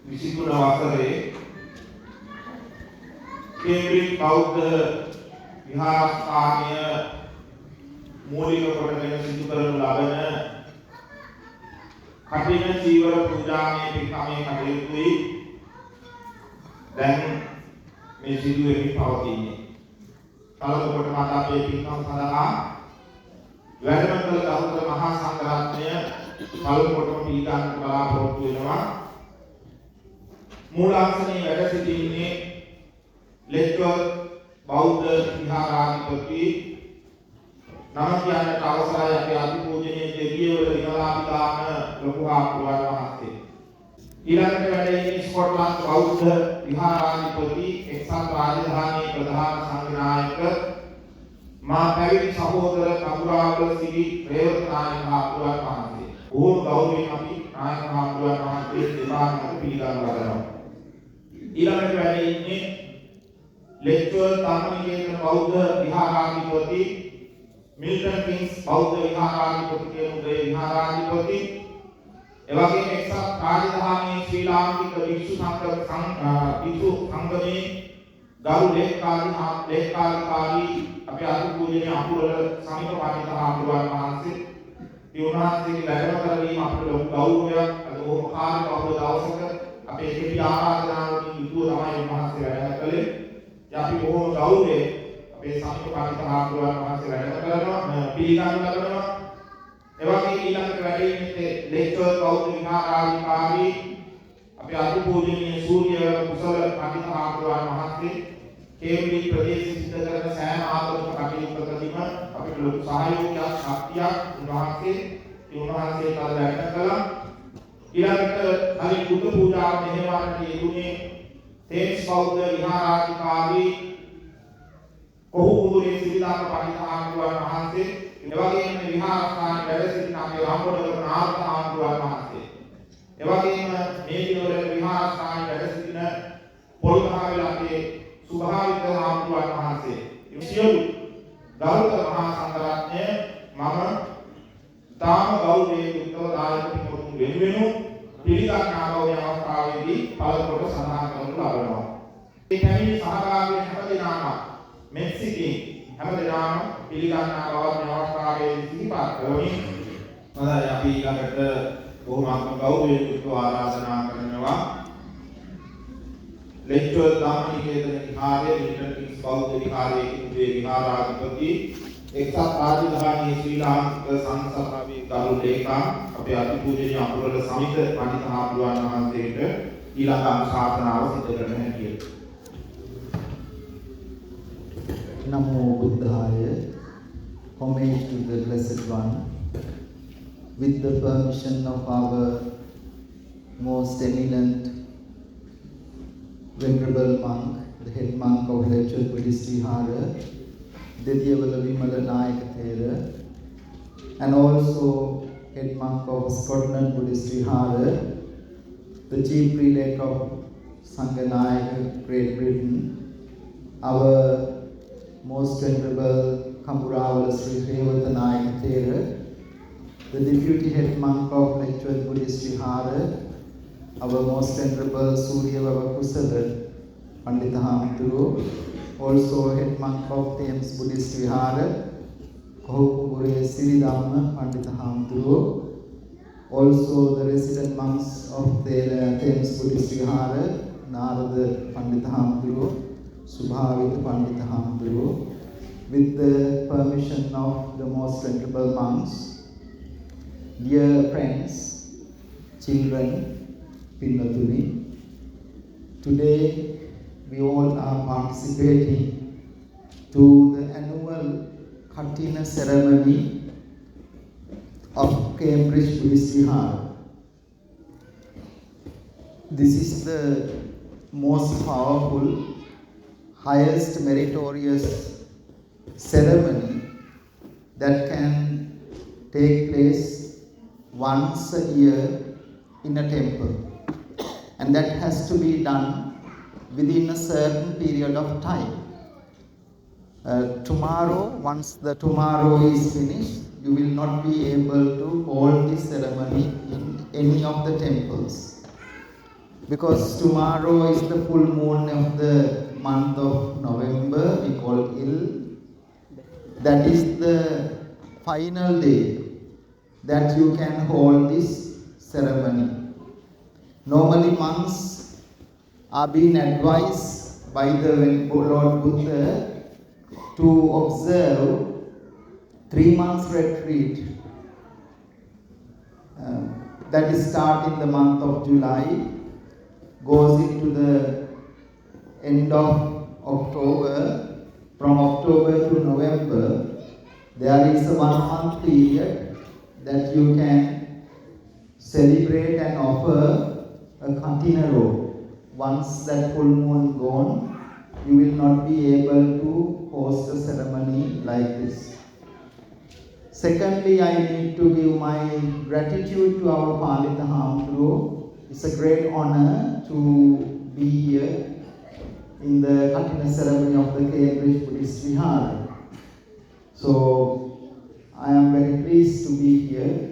විසිතුන වසරේ කේම්බ්‍රිජ් බෞද්ධ විහාරස්ථානය මූලික කොටගෙන සිදු කරනු ලබන කඨින චීවර පූජාමය පින්කමේ කටයුතුයි දැන් මේ සිදු වෙමින් පවතින්නේ. පළමු කොටම අපේ පින්කම් සඳහා වැඩම කළ ගෞතම මහා සංඝරත්නය පළමු කොටම පිළිගන්න බලාපොරොත්තු වෙනවා. මූලාසනයේ වැඩ සිටින්නේ ලෙක්චර් බෞද්ධ විහාරාධිපති නම කියන්නට අවසරයි අපේ අතිපූජනීය දෙවියවල විමලාපිතාන ලොකු ආකුරාණ මහත්තයා. ඊළඟට වැඩ ඉන්නේ ස්කොට්ලන්ත බෞද්ධ විහාරාධිපති එක්සත් රාජධානී ප්‍රධාන සංඝනායක මා පැවිදි සහෝදර කපුරාවල සිටි රේවත නායක ආකුරාණ මහත්තයා. බොහෝ ගෞරවයෙන් අපි නායක ආකුරාණ මහත්තයා දෙපාරකට පිළිගන්න ලබනවා. ඊළඟට වැඩ ඉන්නේ ලෙක්චර් ධම්මනිකේතන බෞද්ධ විහාරාධිපති මිල්ටන් කිංස් බෞද්ධ විහාරාධිපති කියන විහාරාධිපති එවැගේම එක්සත් රාජධානී ශ්‍රී ලාංකික වික්ෂු සංගමේ ගරු ලේකාධිකාරී අපේ අතිපූජනීය අකුරල සමිත පඬිත හාමුදුරුවන් වහන්සේ උන්වහන්සේගේ වැඩම කරවීම අපට ලොකු ගෞරවයක්. අද ඕම කාර්ය බහුල දවසක අපේ කෙටි ආරාධනාවකින් යුතුව තමයි උන්වහන්සේ වැඩම කළේ. අපි බොහොම ගෞරවයෙන් අපේ සමිත පඬිත හාමුදුරුවන් වහන්සේ වැඩම කරනවා පිළිගන්න ලබනවා. එවැගේම ඊළඟට වැඩ ඉන්නේ ලෙක්චර් බෞද්ධ විහාරාධිකාරී අපේ අතිපූජනීය සූර්ය කුසල පඬිත හාමුදුරුවන් වහන්සේ කේම්බ්‍රිජ් ප්‍රදේශයේ සිද්ධ කරන සෑම ආගමික කටයුත්තකදීම අපිට ලොකු සහයෝගයක් ශක්තියක් උන්වහන්සේ වැඩ කළා. ඊළඟට හරි බුද්ධ පූජාව මෙහෙවන්නට යෙදුනේ තේස් බෞද්ධ විහාරාධිකාරී කොහුකුදුරේ සිරිදාක පඬිත හාමුදුරුවන් වහන්සේ එවැගේම විහාරස්ථාන වැඩ සිටින අපේ රාම්බෝඩගම නාථ හාමුදුරුවන් වහන්සේ එවැගේම මේ දිනවල විහාරස්ථාන වැඩ සිටින පොල්ගහවෙල අපේ සුභාවිත හාමුදුරුවන් වහන්සේ සියලු ගෞරව මහා සංඝරත්නය මම තාම ගෞරවයෙන් යුක්තව දායක පිටුතුන් වෙනුවෙන් පිළිගන්නා බව මේ අවස්ථාවේදී පළකොට සඳහන් කරනු ලබනවා. මේ කැමිනි සහභාගී හැමදෙනාම මෙක්සිකින් හැමදෙනාම පිළිගන්නා බව මේ අවස්ථාවේදී සිහිපත් කරමින් හොඳයි අපි ඊළඟට බොහොම ගෞරවයෙන් යුක්තව ආරාධනා කරනවා ලෙක්චර් ධම්මනිකේතන විහාරයේ මිල්ටන් කිංස් බෞද්ධ විහාරයේ කුඩේ විහාරාධිපති එක්සත් රාජධානී ශ්‍රී ලාංකික සංඝසභාවේ ගරු ලේකම් අපේ අතිපූජනීය අකුරල සමිත පඬිත හාමුදුරුවන් වහන්සේට ඊළඟ අනුශාසනාව සිදු කරන හැටියට Namo Buddhaya, homage to the Blessed One. With the permission of our most eminent Venerable monk, the head monk of Lecture Buddhist Vihara, Dedhiyavala Vimala Nayaka Thera, and also head monk of Scotland Buddhist Vihara, the chief prelate of Sangha-nayaka, Great Britain, our most venerable Kampuravala Sri Revata Nayaka Thera, the deputy head monk of Lecture Buddhist Vihara, our most venerable Surya Kusala Pandita Hamduru, also head monk of Thames Buddhist Vihara, Kohukure Siridhamma Pandita Hamduru, also the resident monks of Thames Buddhist Vihara, Narada Pandita Hamduru, Subhavita Pandita Hamduru, with the permission of the most venerable monks, dear friends, children, Pinnatuni, today we all are participating to the annual Kathina ceremony of Cambridge Buddhist Vihara. This is the most powerful, highest meritorious ceremony that can take place once a year in a temple, and that has to be done within a certain period of time. Tomorrow, once the tomorrow is finished, you will not be able to hold this ceremony in any of the temples. Because tomorrow is the full moon of the month of November, we call Il. That is the final day that you can hold this ceremony. Normally monks are being advised by the Lord Buddha to observe 3 months retreat. That is start in the month of July, goes into the end of October. From October to November, there is a 1 month period that you can celebrate and offer a Kathina robe. Once that full moon gone, you will not be able to host a ceremony like this. Secondly, I need to give my gratitude to our Pandita Hamdru. It's a great honor to be here in the Kathina ceremony of the Cambridge Buddhist Vihara. So, I am very pleased to be here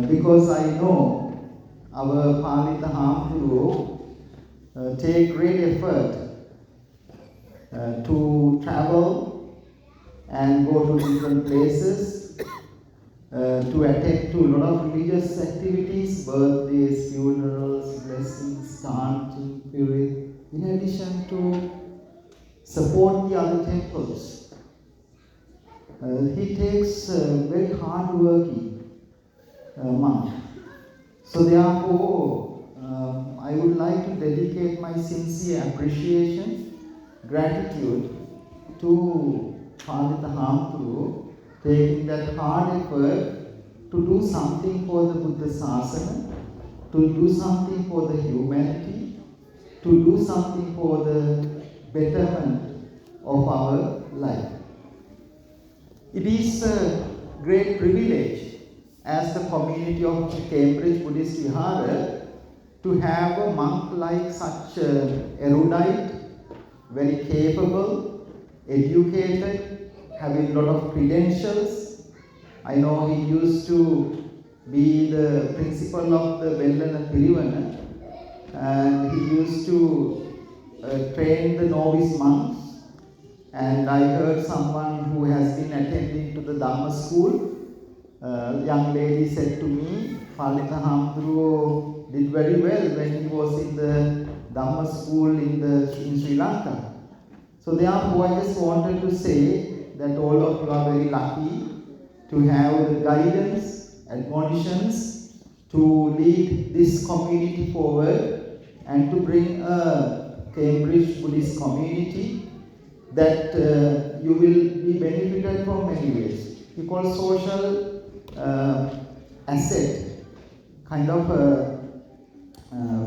because I know our Pandita Hamdru take great effort to travel and go to different places, to attend to a lot of religious activities, birthdays, funerals, blessings, chanting, purity, in addition to support the other temples. He takes very hard-working monk. So therefore, I would like to dedicate my sincere appreciation, gratitude to Pandita Hamdru taking that hard effort to do something for the Buddha Sasana, to do something for the humanity, to do something for the betterment of our life. It is a great privilege as the community of Cambridge Buddhist Vihara to have a monk like such erudite, very capable, educated, having a lot of credentials. I know he used to be the principal of the Vellana Pirivana, and he used to train the novice monks. And I heard someone who has been attending to the Dhamma school, young lady said to me, Pandita Hamdru did very well when he was in the Dhamma school in Sri Lanka. So therefore I just wanted to say that all of you are very lucky to have the guidance, admonitions to lead this community forward and to bring a Cambridge Buddhist community that you will be benefited from many ways. We call social asset, kind of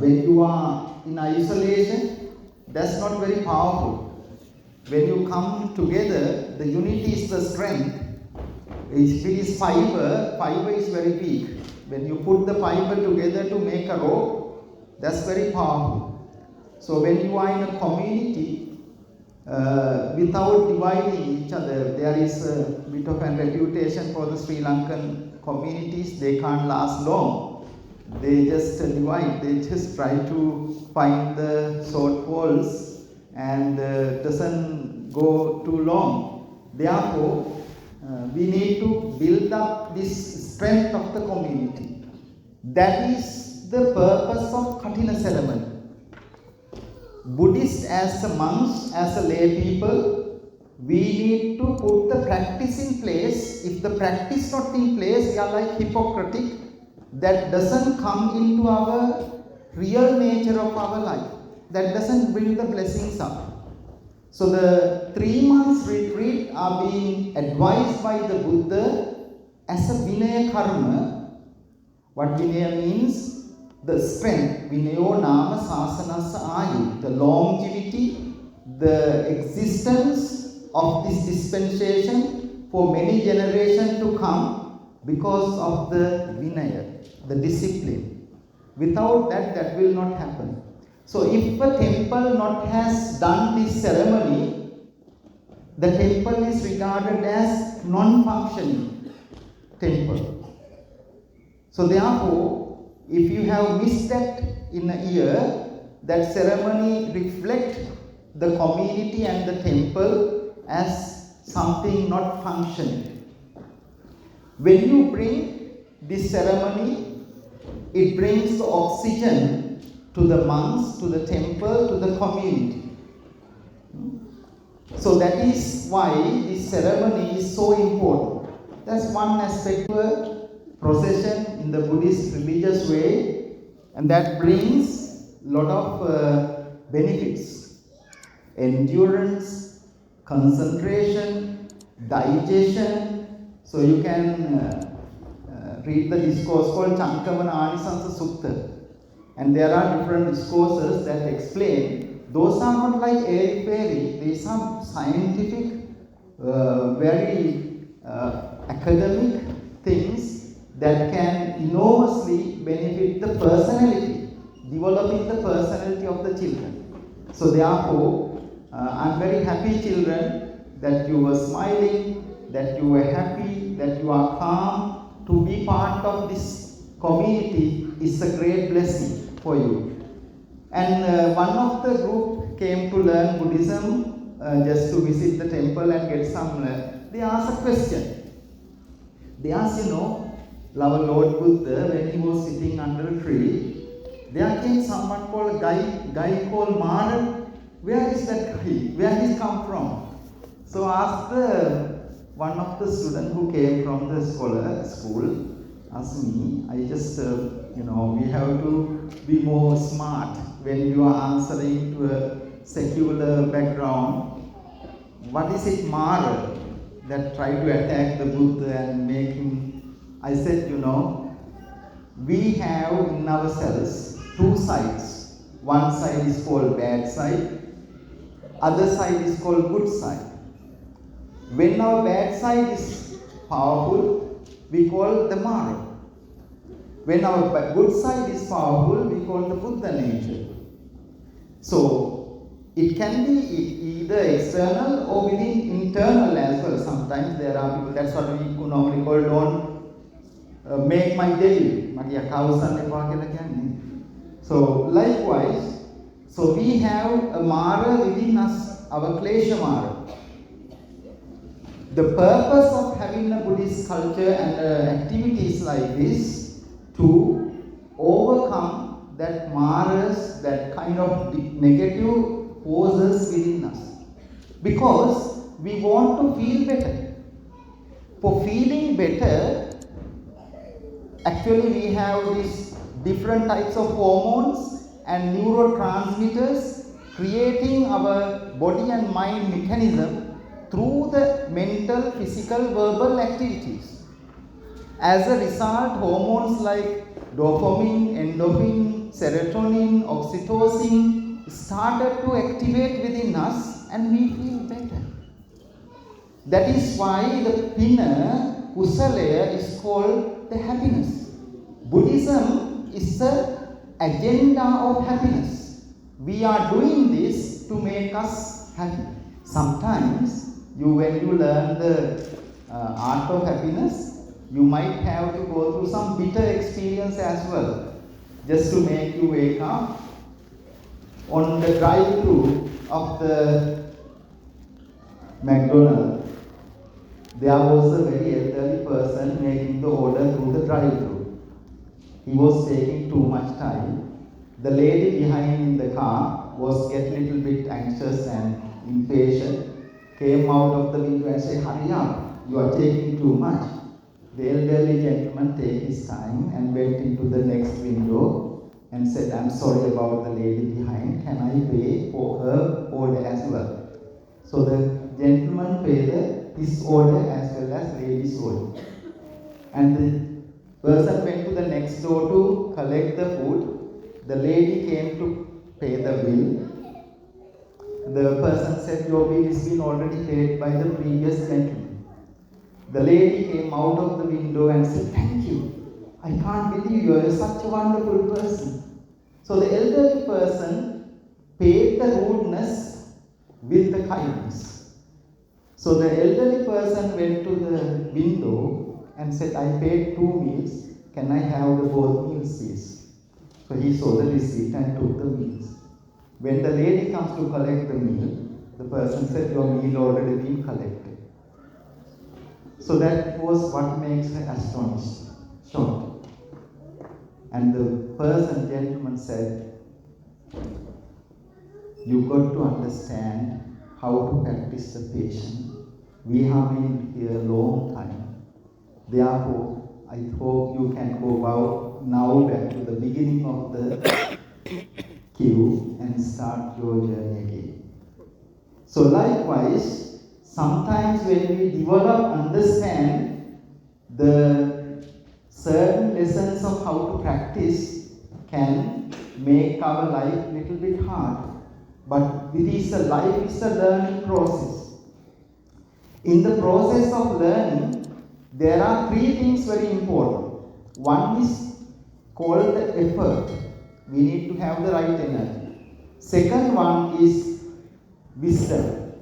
when you are in isolation, that's not very powerful. When you come together, the unity is the strength. If it is fiber is very weak. When you put the fiber together to make a rope, that's very powerful. So when you are in a community, without dividing each other, there is a bit of a reputation for the Sri Lankan communities, they can't last long. They just divide, they just try to find the shortfalls and doesn't go too long. Therefore, we need to build up this strength of the community. That is the purpose of Kathina ceremony. Buddhists as a monks, as a lay people, we need to put the practice in place. If the practice not in place, we are like hypocritic. That doesn't come into our real nature of our life. That doesn't bring the blessings up. So the 3 months retreat are being advised by the Buddha as a Vinaya karma. What Vinaya means? The strength, Vinayo Nama Sasanasa Ayu, the longevity, the existence of this dispensation for many generations to come because of the Vinaya, the discipline. Without that, that will not happen. So if a temple not has done this ceremony, the temple is regarded as non-functioning temple. So therefore, if you have missed that in a year, that ceremony reflects the community and the temple as something not functioning. When you bring this ceremony, it brings the oxygen to the monks, to the temple, to the community. So that is why this ceremony is so important. That's one aspect of a procession in the Buddhist religious way, and that brings a lot of benefits. Endurance, concentration, digestion. So you can read the discourse called Chankamana Anisansa Sutta. And there are different discourses that explain. Those are not like airy-fairy. There is some scientific, very academic things that can enormously benefit the personality, developing the personality of the children. So therefore, I'm very happy, children, that you were smiling, that you were happy, that you are calm. To be part of this community is a great blessing for you. And one of the group came to learn Buddhism just to visit the temple and get some. They asked a question. They asked, our Lord Buddha, when he was sitting under a tree, there came someone called a guy called Mara. Where is that guy? Where he come from? So asked one of the students who came from the school, asked me, I just, we have to be more smart when you are answering to a secular background. What is it, Mara, that try to attack the Buddha and make him? I said, we have in ourselves two sides. One side is called bad side, other side is called good side. When our bad side is powerful, we call the Mara. When our good side is powerful, we call the Buddha nature. So it can be either external or within internal as well. Sometimes there are people, that's what we normally call, don't make my day. So likewise, so we have a Mara within us, our Klesha Mara. The purpose of having a Buddhist culture and activities like this to overcome that Maras, that kind of negative forces within us. Because we want to feel better. For feeling better, actually we have these different types of hormones and neurotransmitters creating our body and mind mechanism through the mental, physical, verbal activities. As a result, hormones like dopamine, endorphin, serotonin, oxytocin started to activate within us and we feel better. That is why the pinna, Couselling, is called the happiness. Buddhism is the agenda of happiness. We are doing this to make us happy. Sometimes, when you learn the art of happiness, you might have to go through some bitter experience as well, just to make you wake up. On the drive-thru of the McDonald's, there was a very elderly person making the order through the drive-thru. He was taking too much time. The lady behind in the car was getting a little bit anxious and impatient, came out of the window and said, hurry up, you are taking too much. The elderly gentleman took his time and went into the next window and said, I'm sorry about the lady behind, can I pay for her order as well? So the gentleman paid his order as well as lady's order. And the person went to the next door to collect the food. The lady came to pay the bill. The person said, your bill has been already paid by the previous gentleman. The lady came out of the window and said, thank you. I can't believe you are such a wonderful person. So the elderly person paid the rudeness with the kindness. So the elderly person went to the window and said, I paid 2 meals. can I have the both meals please? So he saw the receipt and took the meals. When the lady comes to collect the meal, the person said, your meal already been collected. So that was what makes her astonished, shocked. And the person, gentleman said, you got to understand how to practice the patience. We have been here a long time. Therefore, I hope you can go now back to the beginning of the queue and start your journey again. So likewise, sometimes when we develop, understand the certain lessons of how to practice can make our life a little bit hard. But life is a learning process. In the process of learning, there are three things very important. One is called the effort. We need to have the right energy. Second one is wisdom.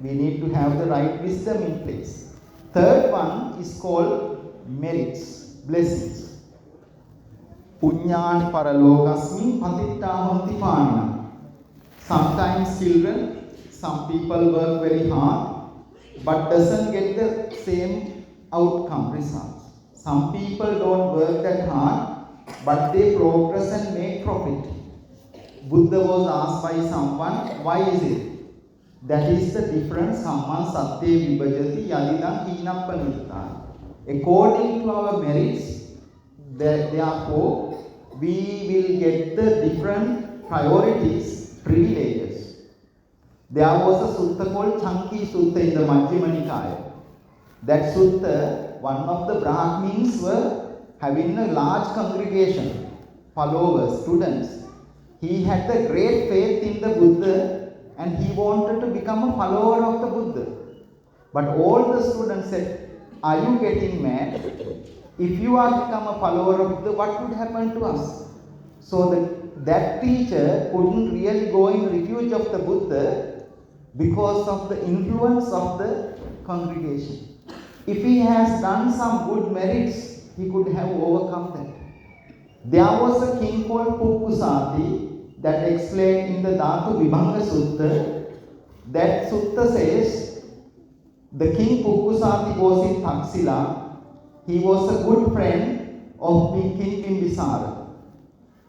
We need to have the right wisdom in place. Third one is called merits, blessings. Punyan paralogasmin patittahanti panina. Sometimes children, some people work very hard but doesn't get the same outcome, results. Some people don't work that hard but they progress and make profit. Buddha was asked by someone, why is it? That is the difference. Samman satye vibhajati yadidam hinappanittan. According to our merits, therefore, we will get the different priorities, privileges. There was a sutta called Chanki Sutta in the Majjhima Nikaya. That sutta, one of the Brahmins were having a large congregation, followers, students. He had the great faith in the Buddha and he wanted to become a follower of the Buddha. But all the students said, are you getting mad? If you are become a follower of Buddha, what would happen to us? So that teacher couldn't really go in refuge of the Buddha because of the influence of the congregation. If he has done some good merits, he could have overcome that. There was a king called Pukkusati that explained in the Dhatu Vibhanga Sutta. That sutta says, the king Pukkusati was in Taksila. He was a good friend of King Bimbisara.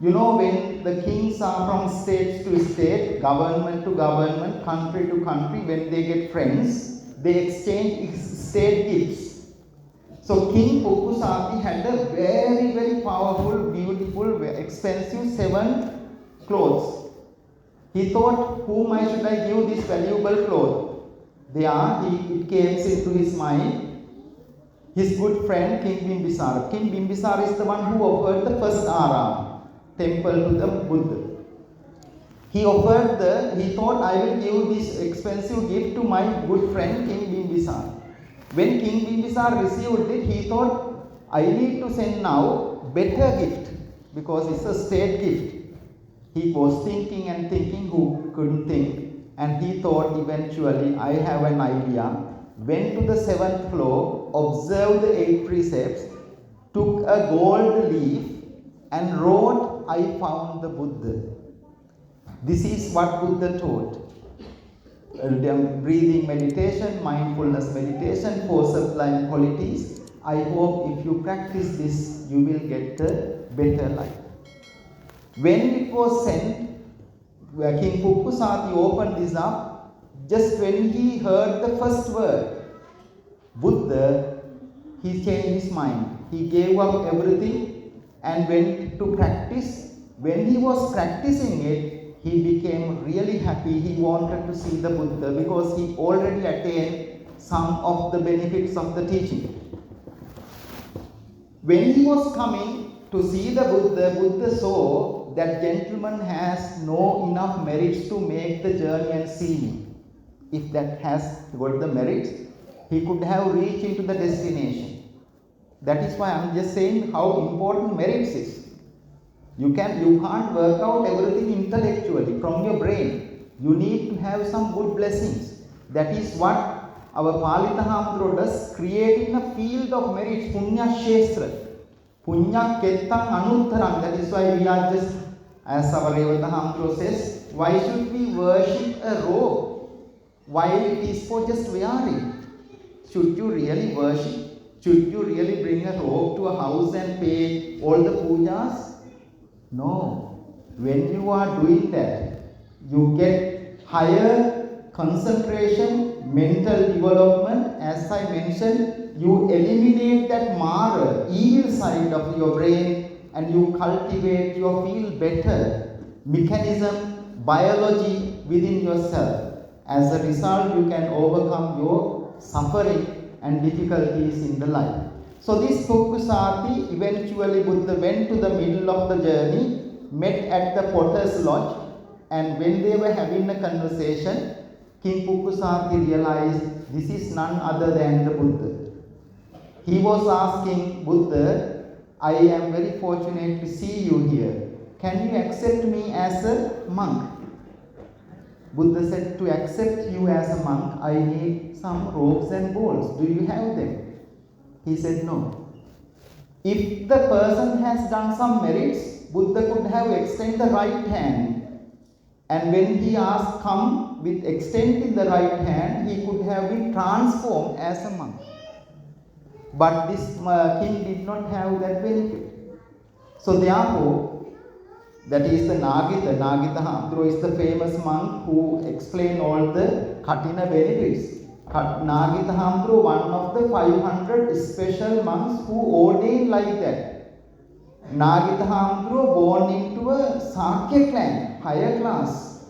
You know, when the kings are from state to state, government to government, country to country, when they get friends, they exchange state gifts. So King Pukkusati had a very, very powerful, beautiful, expensive 7 clothes. He thought, whom should I give this valuable cloth? It came into his mind. His good friend King Bimbisara. King Bimbisara is the one who offered the first Aram, temple to the Buddha. He thought, I will give this expensive gift to my good friend King Bimbisara. When King Bimbisara received it, he thought, I need to send now better gift because it's a state gift. He was thinking and thinking, who couldn't think, and he thought eventually, I have an idea. Went to the 7th floor, observed the 8 precepts, took a gold leaf and wrote, I found the Buddha. This is what Buddha taught. Breathing meditation, mindfulness meditation, 4 sublime qualities. I hope if you practice this, you will get a better life. When it was sent, King Pukkusati opened this up. Just when he heard the first word, Buddha, he changed his mind. He gave up everything and went to practice. When he was practicing it, he became really happy. He wanted to see the Buddha because he already attained some of the benefits of the teaching. When he was coming to see the Buddha, Buddha saw that gentleman has no enough merits to make the journey and see me. If that has got the merits, he could have reached into the destination. That is why I am just saying how important merits is. You can't work out everything intellectually from your brain. You need to have some good blessings. That is what our Palita Hamdro does, creating a field of merits, Punya Shestra. Punya ketang anuttarang. That is why we are just, as our Rev Akurala says, why should we worship a robe while it is for just wearing? Should you really worship? Should you really bring a robe to a house and pay all the pujas? No. When you are doing that, you get higher concentration, mental development. As I mentioned, you eliminate that mara, evil side of your brain, and you cultivate your feel better mechanism, biology within yourself. As a result, you can overcome your suffering and difficulties in the life. So this Pukusati, eventually Buddha went to the middle of the journey, met at the potter's lodge, and when they were having a conversation, King Pukusati realized this is none other than the Buddha. He was asking Buddha, I am very fortunate to see you here. Can you accept me as a monk? Buddha said, to accept you as a monk, I need some robes and bowls. Do you have them? He said, no. If the person has done some merits, Buddha could have extended the right hand. And when he asked, come with extending the right hand, he could have been transformed as a monk. But this king did not have that benefit. So therefore, that is the Nagita. Nagita Hamdro is the famous monk who explained all the Kathina benefits. Nagita Hamdro, one of the 500 special monks who ordained like that. Nagita Hamdro born into a Sakya clan, higher class.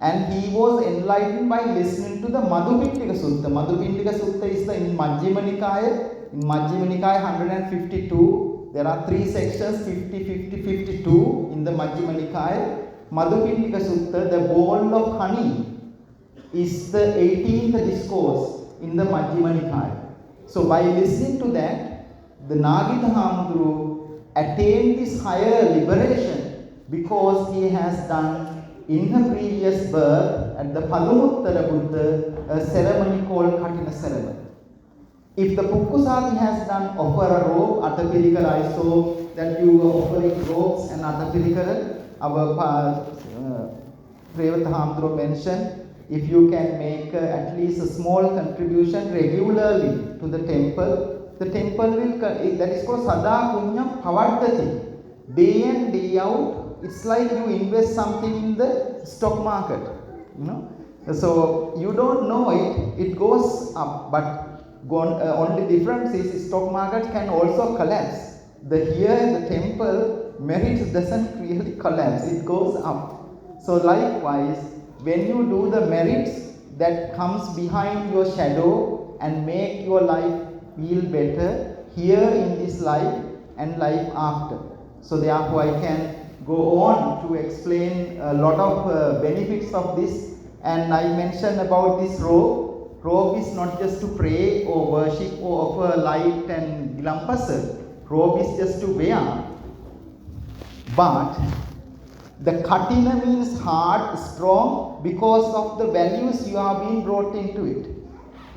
And he was enlightened by listening to the Madhupindika Sutta. Madhupindika Sutta is in Majjhima Nikaya. In Majjhima Nikaya 152. There are 3 sections, 50, 50, 52 in the Majjhima Nikaya. Madhupindika Sutta, the bowl of honey, is the 18th discourse in the Majjhima Nikaya. So by listening to that, the Nagita Hamdru attained this higher liberation because he has done in her previous birth at the Palumuttara Buddha a ceremony called Kathina ceremony. If the Pukkusati has done offer a robe, Atapirikara, I saw that you were offering robes and Atapirikara. Our Rev Hamdro mentioned, if you can make at least a small contribution regularly to the temple will, that is called Sada Punyam Pavaddati. Day in, day out, it's like you invest something in the stock market. You know? So you don't know it goes up, but only difference is stock market can also collapse. Here the temple merits doesn't really collapse, it goes up. So likewise, when you do the merits that comes behind your shadow and make your life feel better here in this life and life after. So therefore I can go on to explain a lot of benefits of this, and I mentioned about this robe. Robe is not just to pray or worship or offer light and gilampasa. Robe is just to wear. But the Kathina means hard, strong, because of the values you have been brought into it.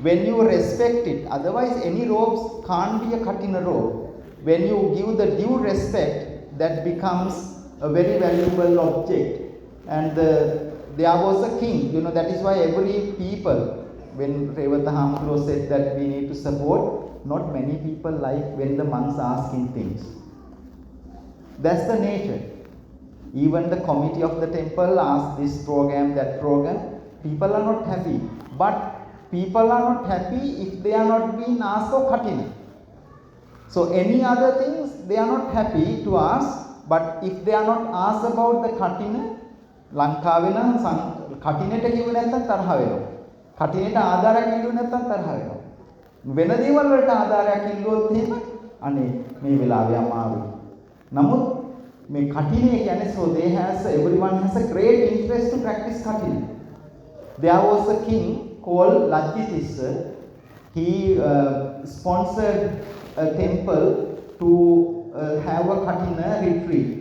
When you respect it, otherwise any robes can't be a Kathina robe. When you give the due respect, that becomes a very valuable object. And there was a king, that is why every people, when Rev Hamdro said that we need to support, not many people like when the monks are asking things. That's the nature. Even the committee of the temple asks this program, that program. People are not happy. But people are not happy if they are not being asked for Kathina. So any other things, they are not happy to ask. But if they are not asked about the Kathina, ලංකාවේ නම් කටිනෙට කිව්ව නැත්තම් තරහ වෙනවා. කටිනෙට ආධාරයක් ඉල්ලුව නැත්තම් තරහ වෙනවා. වෙන දේවල් වලට ආධාරයක් ඉල්ලුවොත් එහෙම අනේ මේ වෙලාවේ අමාරුයි. නමුත් මේ කටිනේ කියන්නේ so everyone has a great interest to practice Kathina. There was a king called Lajjitissa. He sponsored a temple to have a Kathina retreat.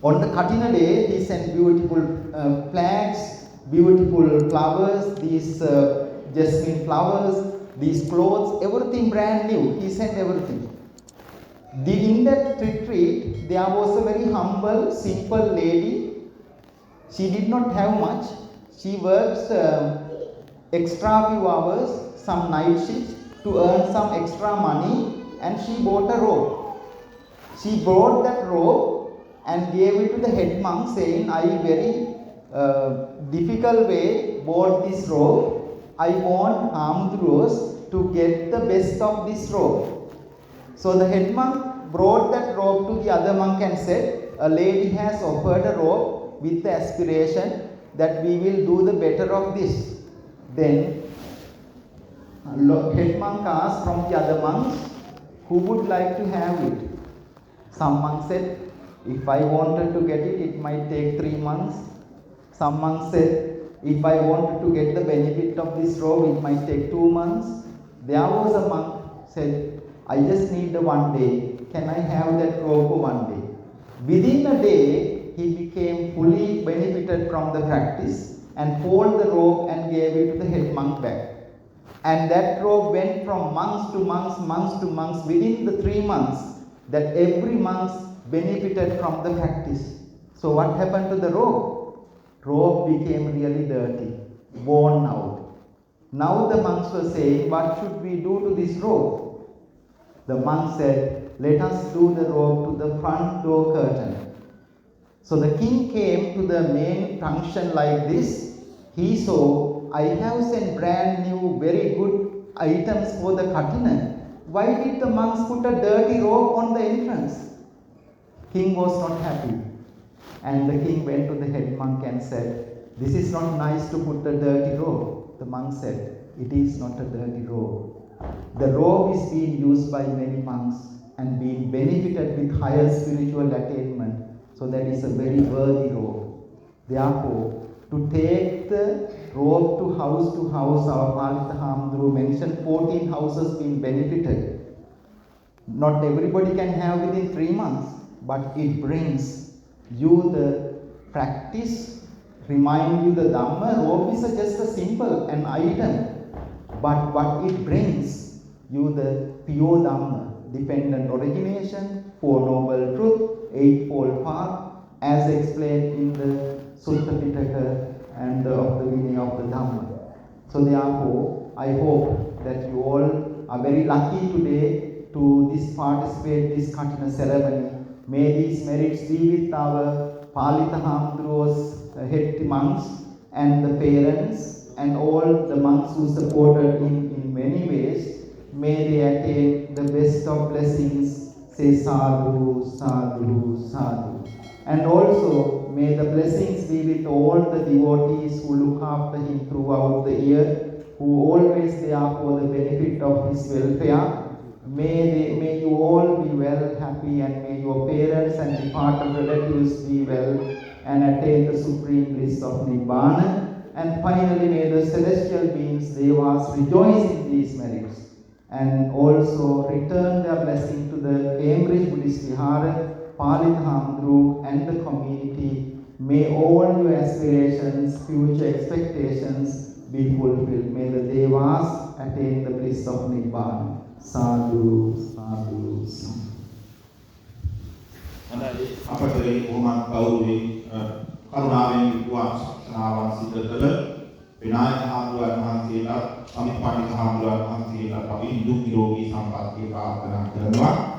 On the Kathina day, he sent beautiful flags, beautiful flowers, these jasmine flowers, these clothes, everything brand new. He sent everything. In that retreat, there was a very humble, simple lady. She did not have much. She works extra few hours, some night shifts to earn some extra money, and she bought a robe. She brought that robe and gave it to the head monk, saying, I very difficult way bought this robe. I want Hamdruos to get the best of this robe. So the head monk brought that robe to the other monk and said, a lady has offered a robe with the aspiration that we will do the better of this. Then head monk asked from the other monks, who would like to have it? Some monks said, if I wanted to get it, it might take 3 months. Some monks said, if I wanted to get the benefit of this robe, it might take 2 months. There was a monk said, I just need 1 day. Can I have that robe for 1 day? Within a day, he became fully benefited from the practice and folded the robe and gave it to the head monk back. And that robe went from monks to monks, monks to monks within the 3 months, that every monk benefited from the practice. So what happened to the robe? Robe became really dirty, worn out. Now the monks were saying, what should we do to this robe? The monk said, let us do the robe to the front door curtain. So the king came to the main function like this. He saw, I have sent brand new, very good items for the Kathina. Why did the monks put a dirty robe on the entrance? King was not happy. And the king went to the head monk and said, this is not nice to put a dirty robe. The monk said, it is not a dirty robe. The robe is being used by many monks and being benefited with higher spiritual attainment. So that is a very worthy robe. Therefore, to take the robe to house, our Palitha Hamdru mentioned 14 houses being benefited. Not everybody can have within 3 months, but it brings you the practice, remind you the Dhamma. Robe is just a symbol, an item, but what it brings you the pure Dhamma, dependent origination, Four Noble Truth, Eightfold Path, as explained in the Sutta Pitaka and of the meaning of the Dhamma. So therefore, I hope that you all are very lucky today to participate this Kathina ceremony. May these merits be with our Palitha Hamdruos, head monks and the parents and all the monks who supported in many ways. May they attain the best of blessings. Say sadhu, sadhu, sadhu. And also, may the blessings be with all the devotees who look after him throughout the year, who always there for the benefit of his welfare. May you all be well, happy, and may your parents and departed relatives be well and attain the supreme bliss of Nibbana. And finally, may the celestial beings, Devas, rejoice in these merits and also return their blessing to the Cambridge Buddhist Vihara, Palitha Hamdru and the community. May all your aspirations, future expectations be fulfilled. May the Devas attain the bliss of Nibbana. Sadhu, sadhu, sadhu. Hondai apateri umat gauruwi karunawen yuwa sanawan siddha kala Vinayaka Hamdruwan Wahanselat Samitha Hamdruwan Wahanselat අපි දුක් නිරෝගී සම්පන්නිය ප්‍රාර්ථනා කරනවා